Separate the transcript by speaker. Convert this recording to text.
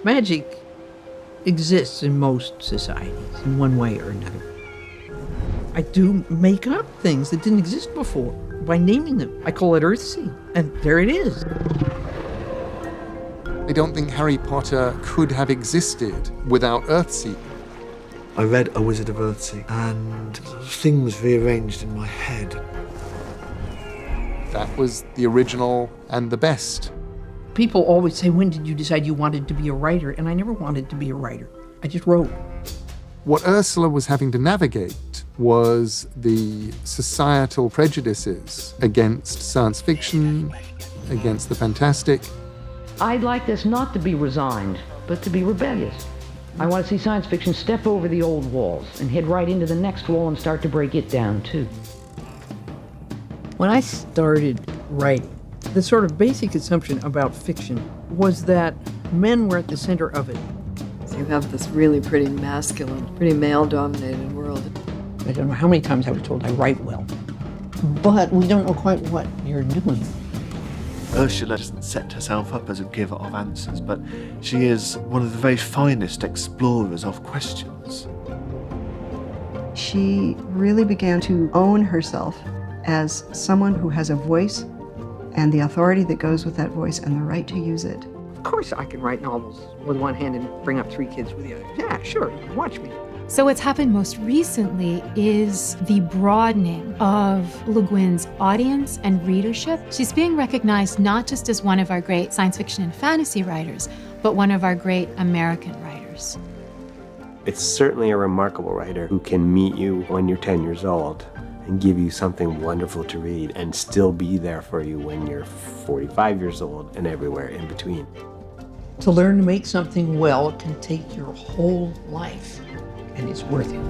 Speaker 1: Magic exists in most societies in one way or another. I do make up things that didn't exist before by naming them. I call it Earthsea, and there it is.
Speaker 2: I don't think Harry Potter could have existed without Earthsea.
Speaker 3: I read A Wizard of Earthsea, and things rearranged in my head.
Speaker 2: That was the original and the best.
Speaker 1: People always say, when did you decide you wanted to be a writer? And I never wanted to be a writer. I just wrote.
Speaker 2: What Ursula was having to navigate was the societal prejudices against science fiction, against the fantastic.
Speaker 4: I'd like this not to be resigned, but to be rebellious. I want to see science fiction step over the old walls and head right into the next wall and start to break it down, too.
Speaker 1: When I started writing, the sort of basic assumption about fiction was that men were at the center of it.
Speaker 5: So you have this really pretty masculine, pretty male-dominated world.
Speaker 1: I don't know how many times I was told I write well, but we don't know quite what you're doing.
Speaker 3: Ursula doesn't set herself up as a giver of answers, but she is one of the very finest explorers of questions.
Speaker 6: She really began to own herself as someone who has a voice and the authority that goes with that voice and the right to use it.
Speaker 1: Of course I can write novels with one hand and bring up 3 kids with the other. Yeah, sure, watch me.
Speaker 7: So what's happened most recently is the broadening of Le Guin's audience and readership. She's being recognized not just as one of our great science fiction and fantasy writers, but one of our great American writers.
Speaker 8: It's certainly a remarkable writer who can meet you when you're 10 years old and give you something wonderful to read and still be there for you when you're 45 years old and everywhere in between.
Speaker 1: To learn to make something well can take your whole life, and it's worth it.